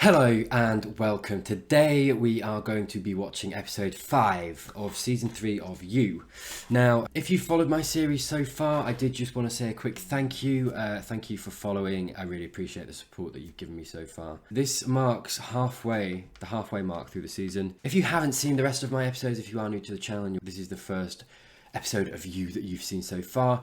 Hello and welcome. Today we are going to be watching episode 5 of season 3 of You. Now, if you followed my series so far, I did just want to say a quick thank you. Thank you for following. I really appreciate the support that you've given me so far. This marks the halfway mark through the season. If you haven't seen the rest of my episodes, if you are new to the channel and this is the first episode of You that you've seen so far,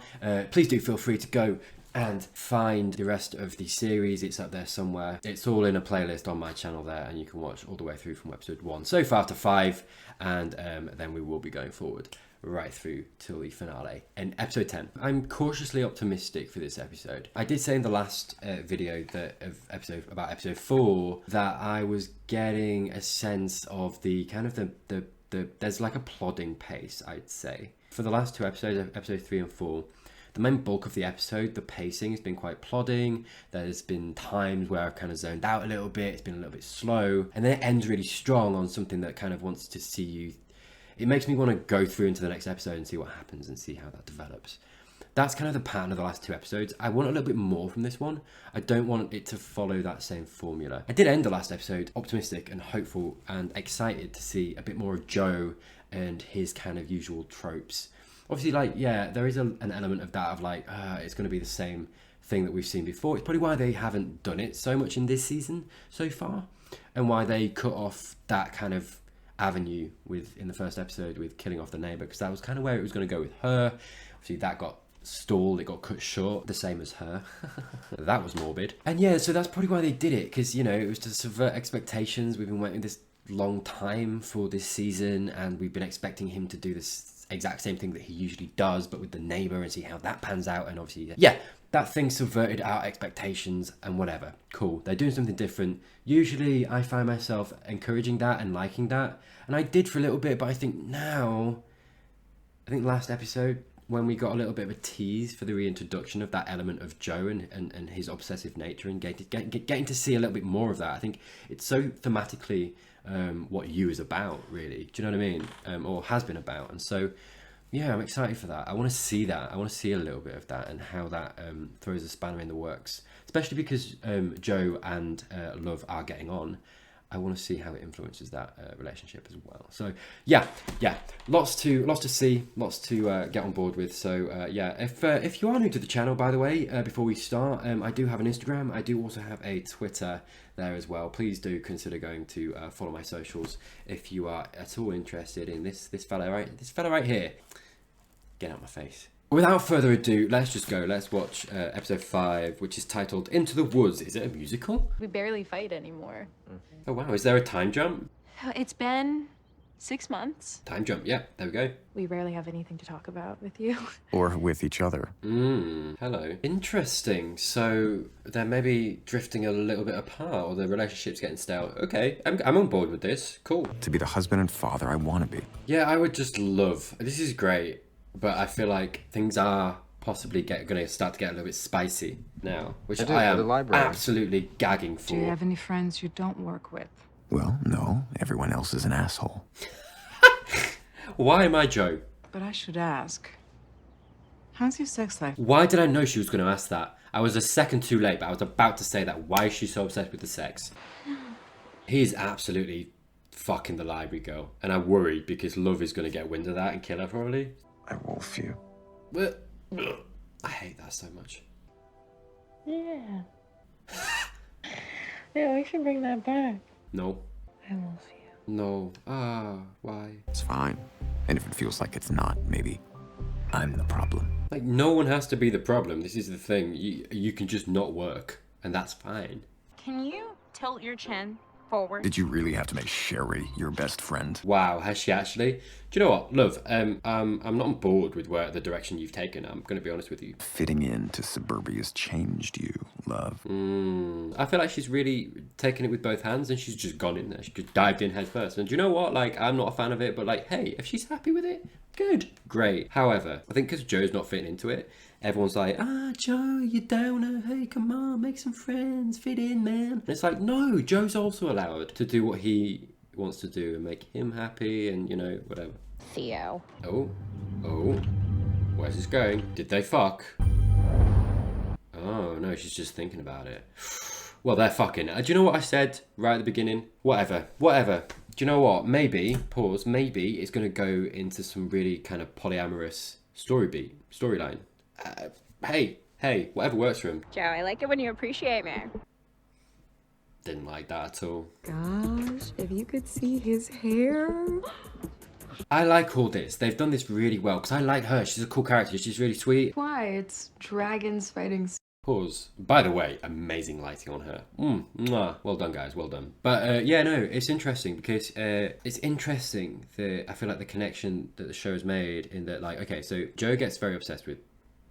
please do feel free to go and find the rest of the series. It's up there somewhere. It's all in a playlist on my channel there, and you can watch all the way through from episode 1 so far to 5, and then we will be going forward right through till the finale in episode 10. I'm cautiously optimistic for this episode. I did say in the last video about episode 4 that I was getting a sense of the kind of the there's like a plodding pace, I'd say. For the last 2 episodes, episode 3 and 4, the main bulk of the episode, the pacing has been quite plodding. There's been times where I've kind of zoned out a little bit. It's been a little bit slow. And then it ends really strong on something that kind of wants to see you. It makes me want to go through into the next episode and see what happens and see how that develops. That's kind of the pattern of the last 2 episodes. I want a little bit more from this one. I don't want it to follow that same formula. I did end the last episode optimistic and hopeful and excited to see a bit more of Joe and his kind of usual tropes. Obviously, like, yeah, there is an element of that of like, it's going to be the same thing that we've seen before. It's probably why they haven't done it so much in this season so far, and why they cut off that kind of avenue in the first episode with killing off the neighbour, because that was kind of where it was going to go with her. Obviously, that got stalled, it got cut short, the same as her. That was morbid. And yeah, so that's probably why they did it, because, you know, it was to subvert expectations. We've been waiting this long time for this season, and we've been expecting him to do this exact same thing that he usually does, but with the neighbour, and see how that pans out. And obviously, yeah, that thing subverted our expectations and whatever. Cool, they're doing something different. Usually I find myself encouraging that and liking that, and I did for a little bit, but I think last episode, when we got a little bit of a tease for the reintroduction of that element of Joe and his obsessive nature, and getting to see a little bit more of that. I think it's so thematically what You is about, really. Do you know what I mean? Or has been about. And so, yeah, I'm excited for that. I want to see that. I want to see a little bit of that and how that throws a spanner in the works. Especially because Joe and Love are getting on. I want to see how it influences that relationship as well. So yeah, lots to see, lots to get on board with. So yeah, if you are new to the channel, by the way, before we start, I do have an Instagram. I do also have a Twitter there as well. Please do consider going to follow my socials if you are at all interested in this fella right here. Get out my face. Without further ado, let's just go. Let's watch episode 5, which is titled Into the Woods. Is it a musical? We barely fight anymore. Oh wow, is there a time jump? It's been 6 months. Time jump, yeah, there we go. We rarely have anything to talk about with you. Or with each other. Hello. Interesting. So they're maybe drifting a little bit apart, or the relationship's getting stale. Okay, I'm on board with this. Cool. To be the husband and father I want to be. Yeah, I would just love. This is great, but I feel like things are possibly going to start to get a little bit spicy now, which I am absolutely gagging for. Do you have any friends you don't work with? Well, no. Everyone else is an asshole. Why am I Joe? But I should ask. How's your sex life? Why did I know she was going to ask that? I was a second too late, but I was about to say that. Why is she so obsessed with the sex? He's absolutely fucking the library girl. And I worry because Love is going to get wind of that and kill her probably. I wolf you. But I hate that so much. Yeah. Yeah, we should bring that back. No. I love you. No. Why? It's fine. And if it feels like it's not, maybe I'm the problem. Like, no one has to be the problem. This is the thing. You can just not work, and that's fine. Can you tilt your chin forward? Did you really have to make Sherry your best friend? Wow, has she actually? Do you know what, Love? I'm not on board with the direction you've taken. I'm going to be honest with you. Fitting into suburbia's changed you, Love. I feel like she's really taken it with both hands, and she's just gone in there. She just dived in head first. And do you know what? Like, I'm not a fan of it, but like, hey, if she's happy with it, good, great. However, I think because Joe's not fitting into it, everyone's like, Joe, you downer. Hey, come on, make some friends, fit in, man. And it's like, no, Joe's also allowed to do what he wants to do and make him happy, and, you know, whatever. Theo. Oh, where's this going? Did they fuck? Oh no, she's just thinking about it. well, they're fucking. Do you know what I said right at the beginning? Whatever. Do you know what? Maybe, pause, maybe it's going to go into some really kind of polyamorous storyline. Hey, whatever works for him. Joe, I like it when you appreciate me. Didn't like that at all. Gosh, if you could see his hair. I like all this. They've done this really well because I like her. She's a cool character. She's really sweet. Why? It's dragons fighting. Pause. By the way, amazing lighting on her. Mwah. Well done, guys. Well done. But yeah, no, it's interesting because it's interesting that I feel like the connection that the show has made in that, like, okay, so Joe gets very obsessed with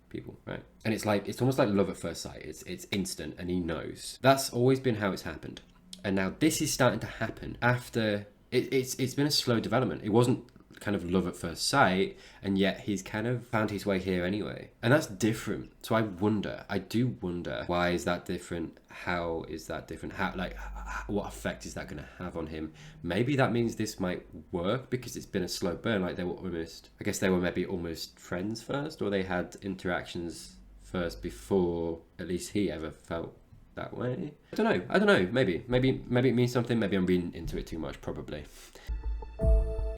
people, right? And it's like, it's almost like love at first sight. It's instant and he knows. That's always been how it's happened. And now this is starting to happen after it's been a slow development. It wasn't kind of love at first sight, and yet he's kind of found his way here anyway, and that's different. So I do wonder, why is that different? How is that different? What effect is that going to have on him? Maybe that means this might work because it's been a slow burn. Like they were maybe almost friends first, or they had interactions first before at least he ever felt that way. I don't know. Maybe it means something. Maybe I'm reading into it too much. Probably.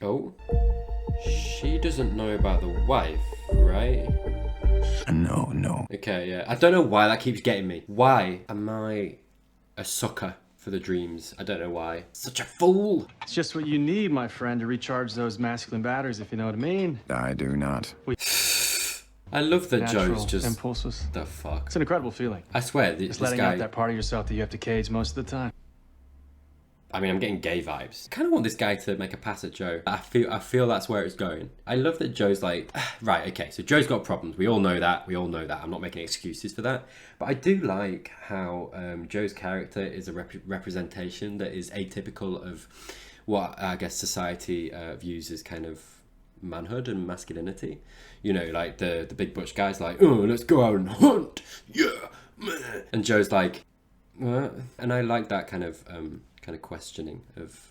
Oh, she doesn't know about the wife, right? No. Okay, yeah. I don't know why that keeps getting me. Why am I a sucker for the dreams? I don't know why. Such a fool. It's just what you need, my friend, to recharge those masculine batteries, if you know what I mean. I do not. I love that Natural Joe's just... impulses. The fuck? It's an incredible feeling. I swear, this Just letting guy... out that part of yourself that you have to cage most of the time. I mean, I'm getting gay vibes. I kind of want this guy to make a pass at Joe. I feel that's where it's going. I love that Joe's like, right, okay, so Joe's got problems. We all know that. I'm not making excuses for that. But I do like how Joe's character is a representation that is atypical of what I guess society views as kind of manhood and masculinity. You know, like the big butch guy's like, oh, let's go out and hunt. Yeah, man. And Joe's like, what? And I like that kind of questioning of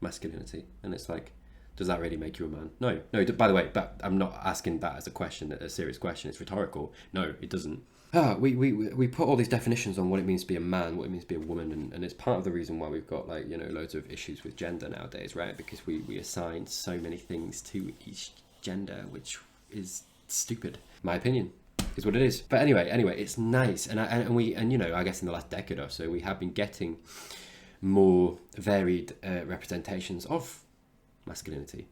masculinity, and it's like, does that really make you a man? No, by the way, but I'm not asking that as a serious question. It's rhetorical. No, it doesn't. We put all these definitions on what it means to be a man, what it means to be a woman, and it's part of the reason why we've got, like, you know, loads of issues with gender nowadays, right? Because we assign so many things to each gender, which is stupid. My opinion is what it is. But anyway, it's nice, and you know, I guess in the last decade or so we have been getting more varied representations of masculinity.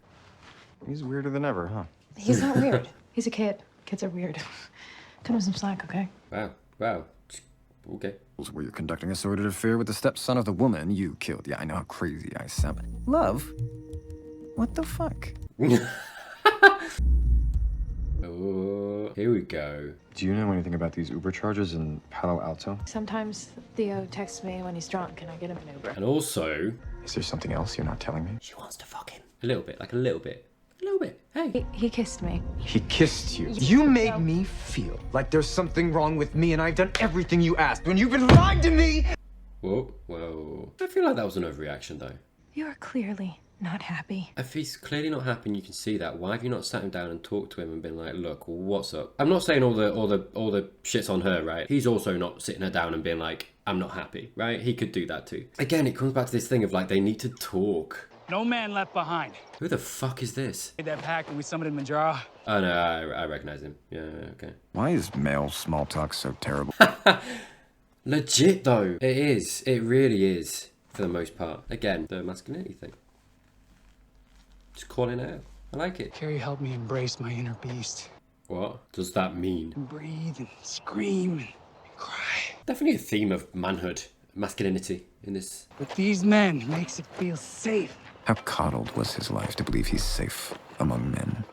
He's weirder than ever, huh? He's not weird. He's a kid. Kids are weird. Cut him some slack, okay? Wow. Okay. Where you're conducting a sordid affair with the stepson of the woman you killed. Yeah, I know how crazy I sound. Love? What the fuck? Oh, here we go. Do you know anything about these Uber charges in Palo Alto? Sometimes Theo texts me when he's drunk and I get him an Uber. And also, Is there something else you're not telling me? she wants to fuck him. A little bit. Hey. He kissed me. He kissed you. You made me feel like there's something wrong with me and I've done everything you asked when you've been lying to me! Whoa. I feel like that was an overreaction, though. You are clearly not happy. If he's clearly not happy and you can see that, why have you not sat him down and talked to him and been like, look, what's up? I'm not saying all the shit's on her, right? He's also not sitting her down and being like, I'm not happy, right? He could do that too. Again, it comes back to this thing of like, they need to talk. No man left behind. Who the fuck is this? That pack that we summoned in Manjaro. Oh no, I recognize him. Yeah, okay. Why is male small talk so terrible? Legit though. It is. It really is. For the most part. Again, the masculinity thing. Just calling it out. I like it. Carrie helped me embrace my inner beast. What does that mean? And breathe and scream and cry. Definitely a theme of manhood, masculinity in this. With these men, it makes it feel safe. How coddled was his life to believe he's safe among men?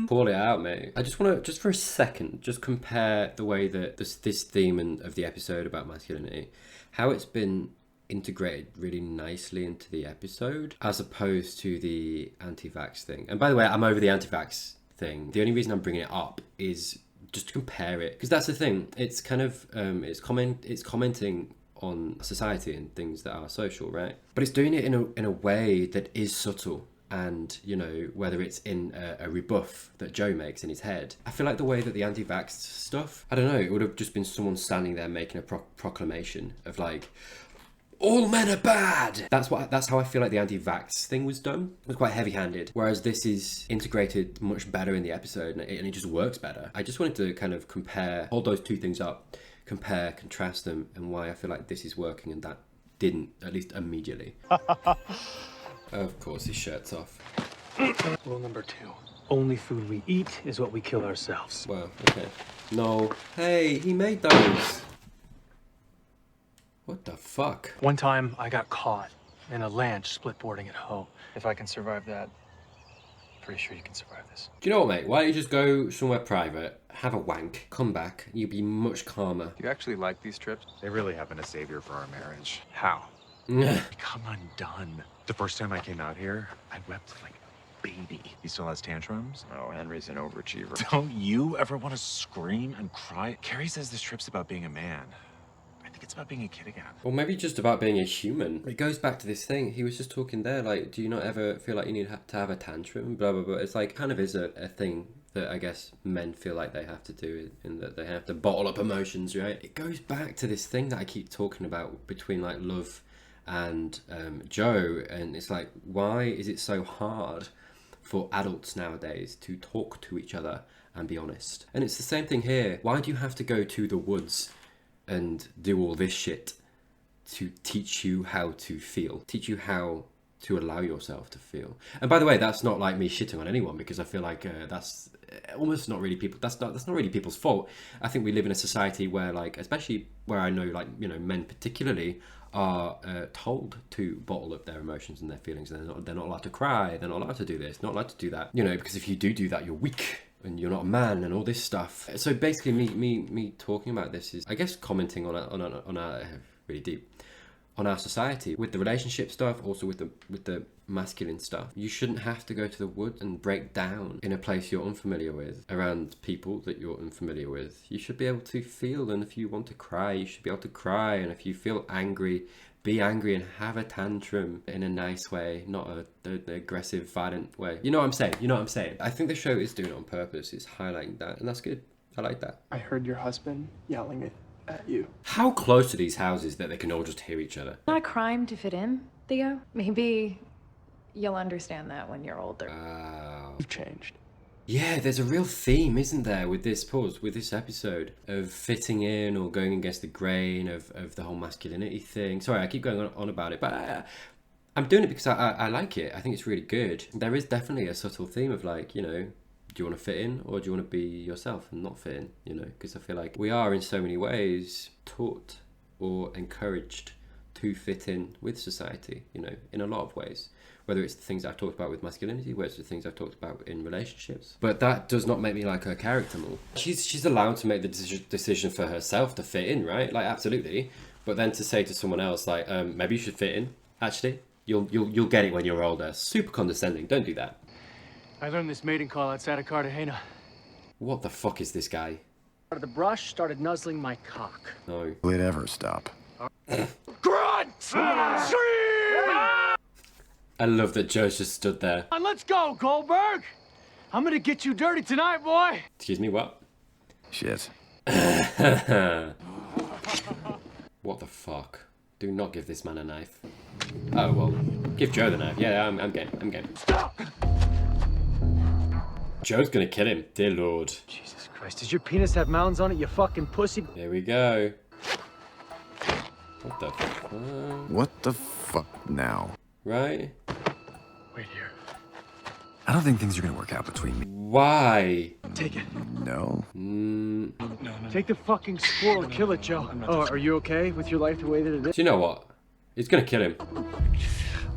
Call it out, mate. I just want to, just for a second, just compare the way that this theme of the episode about masculinity, how it's been integrated really nicely into the episode, as opposed to the anti-vax thing. And by the way, I'm over the anti-vax thing. The only reason I'm bringing it up is just to compare it, because that's the thing. It's kind of it's commenting on society and things that are social, right? But it's doing it in a way that is subtle and, you know, whether it's in a rebuff that Joe makes in his head. I feel like the way that the anti-vax stuff, I don't know, it would have just been someone standing there making a proclamation of like, all men are bad. That's how I feel like the anti-vax thing was done. It was quite heavy-handed, whereas this is integrated much better in the episode, and it just works better. I just wanted to kind of hold those two things up, contrast them, and why I feel like this is working and that didn't, at least immediately. Of course, his shirt's off. Rule number 2. Only food we eat is what we kill ourselves. Well, okay. No. Hey, he made those. What the fuck? One time, I got caught in a lanch split boarding at Ho. If I can survive that, pretty sure you can survive this. Do you know what, mate? Why don't you just go somewhere private, have a wank, come back, and you'll be much calmer. Do you actually like these trips? They really have been a savior for our marriage. How? Come undone. The first time I came out here, I wept like a baby. He still has tantrums? Oh, Henry's an overachiever. Don't you ever want to scream and cry? Carrie says this trip's about being a man. I think it's about being a kid again. Or maybe just about being a human. It goes back to this thing. He was just talking there, like, do you not ever feel like you need to have a tantrum? Blah, blah, blah. It's like, kind of is a thing that I guess men feel like they have to do, in that they have to bottle up emotions, right? It goes back to this thing that I keep talking about between, like, Love and Joe. And it's like, why is it so hard for adults nowadays to talk to each other and be honest? And it's the same thing here. Why do you have to go to the woods and do all this shit to teach you how to feel, teach you how to allow yourself to feel? And by the way, that's not like me shitting on anyone, because I feel like that's almost not really that's not really people's fault. I think we live in a society where, like, especially where I know, like, you know, men particularly are told to bottle up their emotions and their feelings. They're not allowed to cry. They're not allowed to do this. Not allowed to do that. You know, because if you do that, you're weak and you're not a man and all this stuff. So basically, me talking about this is, I guess, commenting on our really deep on our society with the relationship stuff, also with the masculine stuff. You shouldn't have to go to the woods and break down in a place you're unfamiliar with, around people that you're unfamiliar with. You should be able to feel, and if you want to cry, you should be able to cry, and if you feel angry, be angry and have a tantrum in a nice way, not an aggressive, violent way. You know what I'm saying? I think the show is doing it on purpose. It's highlighting that, and that's good. I like that. I heard your husband yelling at you. How close are these houses that they can all just hear each other? Not a crime to fit in, Theo. Maybe you'll understand that when you're older. You've changed. Yeah, there's a real theme, isn't there, with this episode of fitting in or going against the grain of the whole masculinity thing. Sorry, I keep going on about it, but I'm doing it because I like it. I think it's really good. There is definitely a subtle theme of, like, you know, do you want to fit in or do you want to be yourself and not fit in, you know? Because I feel like we are in so many ways taught or encouraged to fit in with society, you know, in a lot of ways. Whether it's the things I've talked about with masculinity, whether it's the things I've talked about in relationships. But that does not make me like her character more. She's allowed to make the decision for herself to fit in, right? Like, absolutely. But then to say to someone else, like, maybe you should fit in, actually, you'll get it when you're older. Super condescending. Don't do that. I learned this mating call outside of Cartagena. What the fuck is this guy? Out of the brush, started nuzzling my cock. No. Will it ever stop? Grunt! I love that Joe's just stood there. Let's go, Goldberg! I'm gonna get you dirty tonight, boy! Excuse me, what? Shit. What the fuck? Do not give this man a knife. Oh, well, give Joe the knife. Yeah, I'm game. Stop! Joe's gonna kill him. Dear Lord. Jesus Christ, does your penis have mounds on it, you fucking pussy? Here we go. What the fuck? What the fuck now? Right? Wait here. I don't think things are gonna work out between me. Why? Take it. No. No. Take the fucking squirrel and kill it, Joe. Oh, are you okay with your life the way that it is? Do you know what? He's gonna kill him.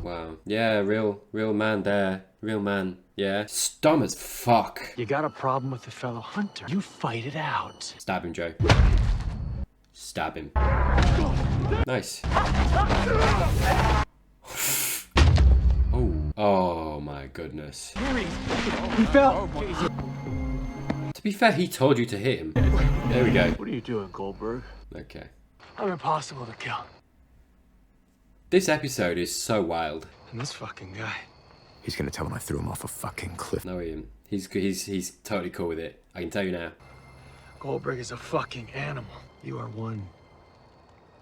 Wow. Yeah, real man there. Real man. Yeah. Dumb as fuck. You got a problem with a fellow hunter. You fight it out. Stab him, Joe. Stab him. Nice. Oh my goodness. He fell. To be fair, he told you to hit him. There we go. What are you doing, Goldberg? Okay. I'm impossible to kill. This episode is so wild. And this fucking guy. He's gonna tell him I threw him off a fucking cliff. No, Ian. He's totally cool with it. I can tell you now. Goldberg is a fucking animal. You are one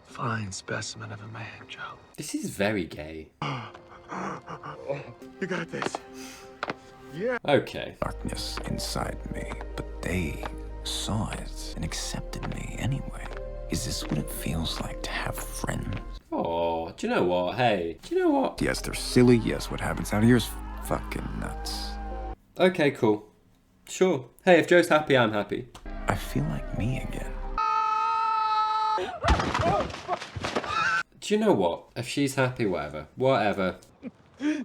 fine specimen of a man, Joe. This is very gay. You got this. Yeah. Okay. Darkness inside me, but they saw it and accepted me anyway. Is this what it feels like to have friends? Oh, do you know what? Hey, do you know what? Yes, they're silly. Yes, what happens out here is fucking nuts. Okay, cool. Sure. Hey, if Joe's happy, I'm happy. I feel like me again. Do you know what? If she's happy, whatever. Whatever.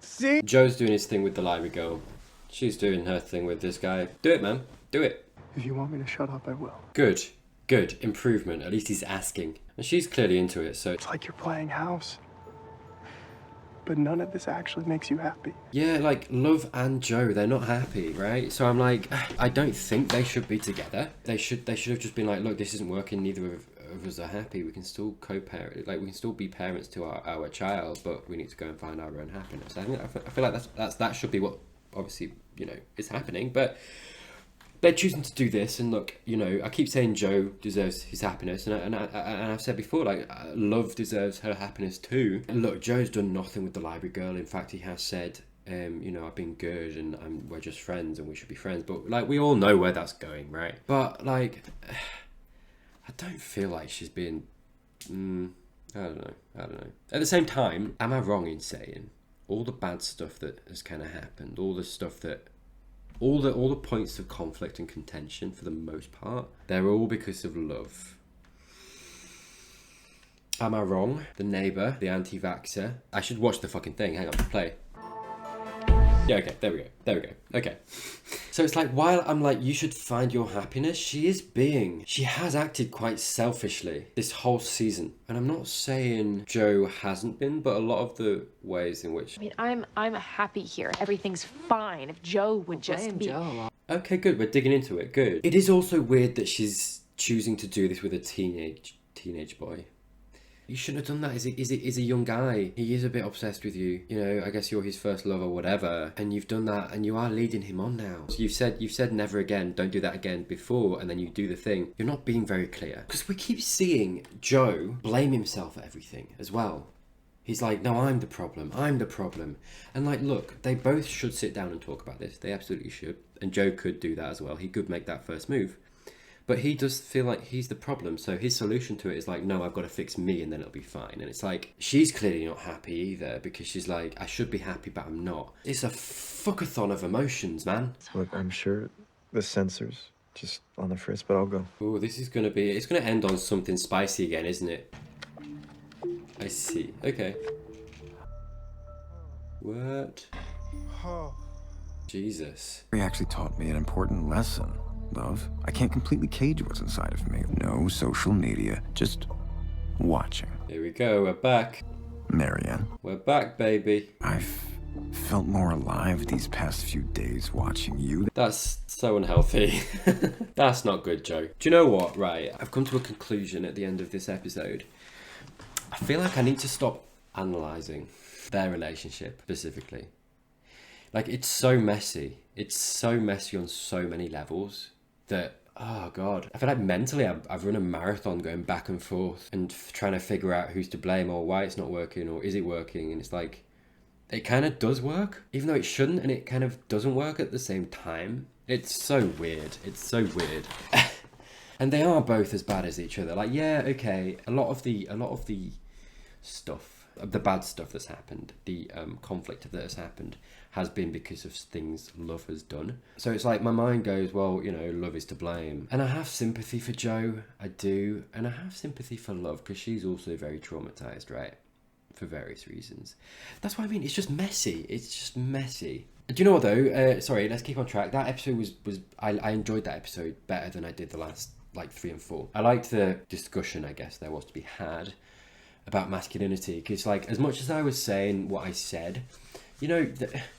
See? Joe's doing his thing with the library girl. She's doing her thing with this guy. Do it, man. Do it. If you want me to shut up, I will. Good. Good. Improvement. At least he's asking. And she's clearly into it, so... It's like you're playing house. But none of this actually makes you happy. Yeah, like, Love and Joe, they're not happy, right? So I'm like, I don't think they should be together. They should have just been like, look, this isn't working, neither of us are happy. We can still co-parent, like, we can still be parents to our child, but we need to go and find our own happiness. I feel like that should be what, obviously, you know, is happening, but... They're choosing to do this, and look, you know, I keep saying Joe deserves his happiness, and I've said before, like, Love deserves her happiness too. And look, Joe's done nothing with the library girl. In fact, he has said, you know, I've been good, and we're just friends, and we should be friends. But like, we all know where that's going, right? But like, I don't feel like she's being, I don't know. At the same time, am I wrong in saying all the bad stuff that has kind of happened, all the stuff that. All the points of conflict and contention, for the most part, they're all because of love. Am I wrong? The neighbour, the anti-vaxxer. I should watch the fucking thing. Hang on, play. Yeah, okay, there we go. Okay. So it's like, while I'm like, you should find your happiness, she has acted quite selfishly this whole season. And I'm not saying Joe hasn't been, but a lot of the ways in which... I mean, I'm happy here. Everything's fine. If Joe would just be... Joe. Okay, good, we're digging into it, good. It is also weird that she's choosing to do this with a teenage boy. You shouldn't have done that. He's a young guy. He is a bit obsessed with you. You know, I guess you're his first love or whatever. And you've done that, and you are leading him on now. So you've said never again, don't do that again before, and then you do the thing. You're not being very clear. Because we keep seeing Joe blame himself for everything as well. He's like, no, I'm the problem. And like, look, they both should sit down and talk about this. They absolutely should. And Joe could do that as well. He could make that first move. But he does feel like he's the problem. So his solution to it is like, no, I've got to fix me and then it'll be fine. And it's like, she's clearly not happy either, because she's like, I should be happy, but I'm not. It's a fuckathon of emotions, man. Look, I'm sure the sensor's just on the fritz, but I'll go. Oh, this is going to be... It's going to end on something spicy again, isn't it? I see. Okay. What? Jesus. He actually taught me an important lesson. Love, I can't completely cage what's inside of me. No social media, just watching. Here we go, we're back. Marianne. We're back, baby. I've felt more alive these past few days watching you. That's so unhealthy. That's not good, Joe. Do you know what? Right, I've come to a conclusion at the end of this episode. I feel like I need to stop analysing their relationship specifically. Like, it's so messy. It's so messy on so many levels that, oh God. I feel like mentally I've run a marathon going back and forth and trying to figure out who's to blame or why it's not working or is it working. And it's like, it kind of does work, even though it shouldn't, and it kind of doesn't work at the same time. It's so weird. It's so weird. And they are both as bad as each other. Like, yeah, okay, a lot of the stuff, the bad stuff that's happened, the conflict that has happened, has been because of things Love has done. So it's like my mind goes, well, you know, Love is to blame. And I have sympathy for Joe, I do. And I have sympathy for Love because she's also very traumatized, right? For various reasons. That's what I mean. It's just messy. It's just messy. Do you know what though? Sorry, let's keep on track. That episode was I enjoyed that episode better than I did the last like 3 and 4. I liked the discussion, I guess, there was to be had about masculinity. Because like, as much as I was saying what I said, you know,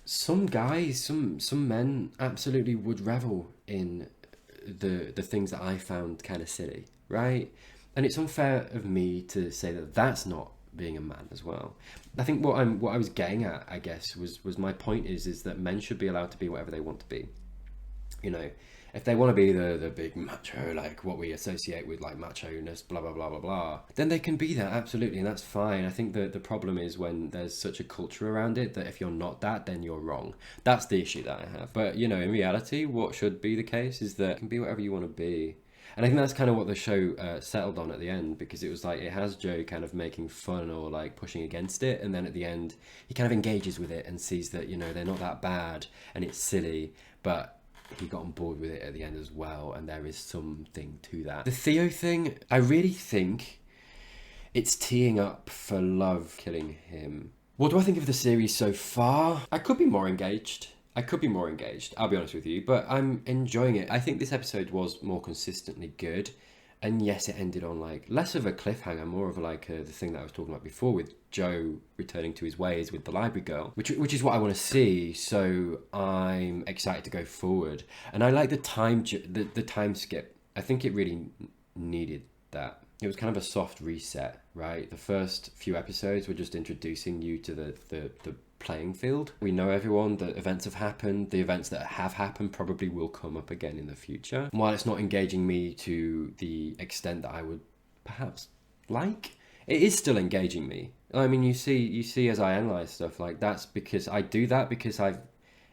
some guys, some men absolutely would revel in the things that I found kind of silly, right? And it's unfair of me to say that that's not being a man as well. I think what I was getting at, I guess, was my point is that men should be allowed to be whatever they want to be. You know, if they want to be the big macho, like what we associate with like macho-ness, blah, blah, blah, blah, blah, then they can be that, absolutely, and that's fine. I think the problem is when there's such a culture around it that if you're not that, then you're wrong. That's the issue that I have. But, you know, in reality, what should be the case is that you can be whatever you want to be. And I think that's kind of what the show settled on at the end, because it was like, it has Joe kind of making fun or like pushing against it, and then at the end, he kind of engages with it and sees that, you know, they're not that bad and it's silly, but he got on board with it at the end as well, and there is something to that. The Theo thing, I really think it's teeing up for love killing him. What do I think of the series so far? I could be more engaged. I'll be honest with you, but I'm enjoying it. I think this episode was more consistently good. And yes, it ended on like less of a cliffhanger, more of like the thing that I was talking about before with Joe returning to his ways with the library girl, which is what I want to see. So I'm excited to go forward, and I like the time skip. I think it really needed that. It was kind of a soft reset, right? The first few episodes were just introducing you to the playing field. We know everyone, that events have happened. The events that have happened probably will come up again in the future. While it's not engaging me to the extent that I would perhaps like, it is still engaging me. I mean, you see as I analyze stuff, like that's because I do that because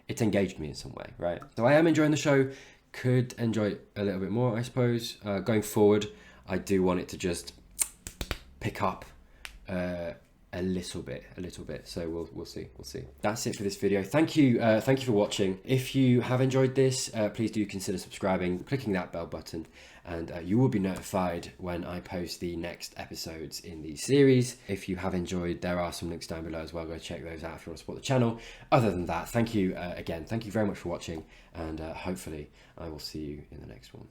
it's engaged me in some way, right? So I am enjoying the show. Could enjoy it a little bit more, I suppose. Going forward, I do want it to just pick up a little bit. So we'll see. That's it for this video. Thank you for watching. If you have enjoyed this, please do consider subscribing, clicking that bell button, and you will be notified when I post the next episodes in the series. If you have enjoyed, there are some links down below as well. Go check those out if you want to support the channel. Other than that, thank you again. Thank you very much for watching, and hopefully I will see you in the next one.